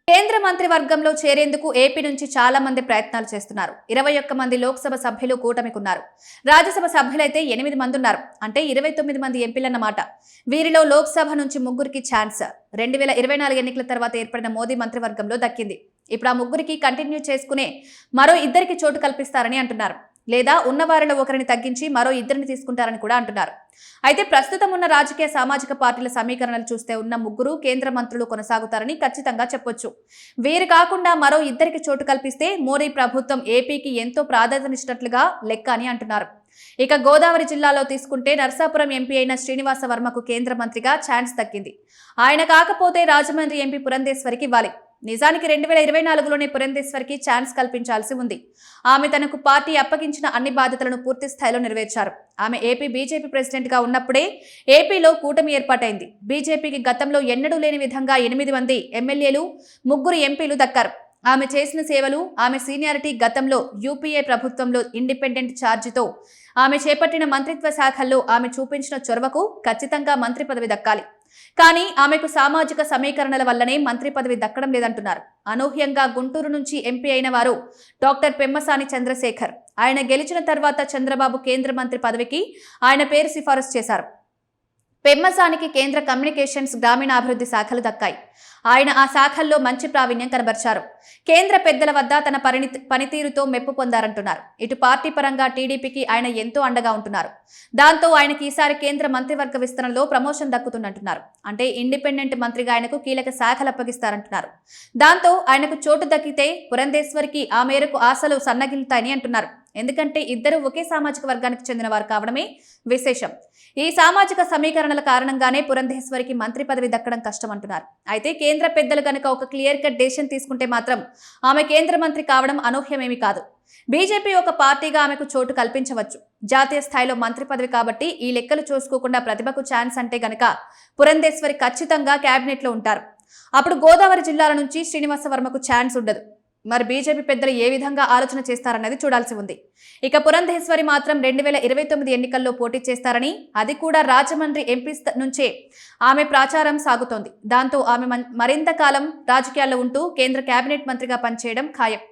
కేంద్ర మంత్రివర్గంలో చేరేందుకు ఏపీ నుంచి చాలా మంది ప్రయత్నాలు చేస్తున్నారు. 21 మంది లోక్సభ సభ్యులు కూటమికున్నారు. రాజ్యసభ సభ్యులైతే 8 మంది ఉన్నారు. అంటే 29 మంది ఎంపీలన్నమాట. వీరిలో లోక్సభ నుంచి ముగ్గురికి ఛాన్స్ 2024 ఎన్నికల తర్వాత ఏర్పడిన మోదీ మంత్రివర్గంలో దక్కింది. ఇప్పుడు ఆ ముగ్గురికి కంటిన్యూ చేసుకునే మరో ఇద్దరికి చోటు కల్పిస్తారని అంటున్నారు. లేదా ఉన్నవారిలో ఒకరిని తగ్గించి మరో ఇద్దరిని తీసుకుంటారని కూడా అంటున్నారు. అయితే ప్రస్తుతం ఉన్న రాజకీయ సామాజిక పార్టీల సమీకరణలు చూస్తే ఉన్న ముగ్గురు కేంద్ర మంత్రులు కొనసాగుతారని ఖచ్చితంగా చెప్పొచ్చు. వీరు కాకుండా మరో ఇద్దరికి చోటు కల్పిస్తే మోడీ ప్రభుత్వం ఏపీకి ఎంతో ప్రాధాన్యతనిచ్చినట్లుగా లెక్క అని అంటున్నారు. ఇక గోదావరి జిల్లాలో తీసుకుంటే నర్సాపురం ఎంపీ అయిన శ్రీనివాస వర్మకు కేంద్ర మంత్రిగా ఛాన్స్ దక్కింది. ఆయన కాకపోతే రాజమండ్రి ఎంపీ పురంధేశ్వరికి ఇవ్వాలి. నిజానికి 2024లోనే పురంధేశ్వరికి ఛాన్స్ కల్పించాల్సి ఉంది. ఆమె తనకు పార్టీ అప్పగించిన అన్ని బాధ్యతలను పూర్తి స్థాయిలో నెరవేర్చారు. ఆమె ఏపీ బీజేపీ ప్రెసిడెంట్ గా ఉన్నప్పుడే ఏపీలో కూటమి ఏర్పాటైంది. బీజేపీకి గతంలో ఎన్నడూ లేని విధంగా 8 మంది ఎమ్మెల్యేలు, 3 ఎంపీలు దక్కారు. ఆమె చేసిన సేవలు, ఆమె సీనియారిటీ, గతంలో యూపీఏ ప్రభుత్వంలో ఇండిపెండెంట్ ఛార్జితో ఆమె చేపట్టిన మంత్రిత్వ శాఖల్లో ఆమె చూపించిన చొరవకు ఖచ్చితంగా మంత్రి పదవి దక్కాలి. కానీ ఆమెకు సామాజిక సమీకరణల వల్లనే మంత్రి పదవి దక్కడం లేదంటున్నారు. అనూహ్యంగా గుంటూరు నుంచి ఎంపీ అయిన వారు డాక్టర్ పెమ్మసాని చంద్రశేఖర్. ఆయన గెలిచిన తర్వాత చంద్రబాబు కేంద్ర మంత్రి పదవికి ఆయన పేరు సిఫారసు చేశారు. పెమ్మసానికి కేంద్ర కమ్యూనికేషన్స్, గ్రామీణాభివృద్ధి శాఖలు దక్కాయి. ఆయన ఆ శాఖల్లో మంచి ప్రావీణ్యం కనబర్చారు. కేంద్ర పెద్దల వద్ద తన పనితీరుతో మెప్పు పొందారంటున్నారు. ఇటు పార్టీ పరంగా టీడీపీకి ఆయన ఎంతో అండగా ఉంటున్నారు. దాంతో ఆయనకి ఈసారి కేంద్ర మంత్రివర్గ విస్తరణలో ప్రమోషన్ దక్కుతుందంటున్నారు. అంటే ఇండిపెండెంట్ మంత్రిగా ఆయనకు కీలక శాఖలు అప్పగిస్తారంటున్నారు. దాంతో ఆయనకు చోటు దక్కితే పురంధేశ్వరికి ఆ మేరకు ఆశలు సన్నగిల్లుతాయని అంటున్నారు. ఎందుకంటే ఇద్దరు ఒకే సామాజిక వర్గానికి చెందిన వారు కావడమే విశేషం. ఈ సామాజిక సమీకరణల కారణంగానే పురంధేశ్వరికి మంత్రి పదవి దక్కడం కష్టమంటున్నారు. అయితే కేంద్ర పెద్దలు కనుక ఒక క్లియర్ కట్ డెసిషన్ తీసుకుంటే మాత్రం ఆమె కేంద్ర మంత్రి కావడం అనూహ్యమేమీ కాదు. బీజేపీ ఒక పార్టీగా ఆమెకు చోటు కల్పించవచ్చు. జాతీయ స్థాయిలో మంత్రి పదవి కాబట్టి ఈ లెక్కలు చూసుకోకుండా ప్రతిభకు ఛాన్స్ అంటే గనక పురంధేశ్వరి ఖచ్చితంగా కేబినెట్ లో ఉంటారు. అప్పుడు గోదావరి జిల్లాల నుంచి శ్రీనివాస వర్మకు ఛాన్స్ ఉండదు. మరి బీజేపీ పెద్దలు ఏ విధంగా ఆలోచన చేస్తారన్నది చూడాల్సి ఉంది. ఇక పురంధేశ్వరి మాత్రం 2029 ఎన్నికల్లో పోటీ చేస్తారని, అది కూడా రాజమండ్రి ఎంపీ నుంచే ఆమె ప్రచారం సాగుతోంది. దాంతో ఆమె మరింత కాలం రాజకీయాల్లో ఉంటూ కేంద్ర కేబినెట్ మంత్రిగా పనిచేయడం ఖాయం.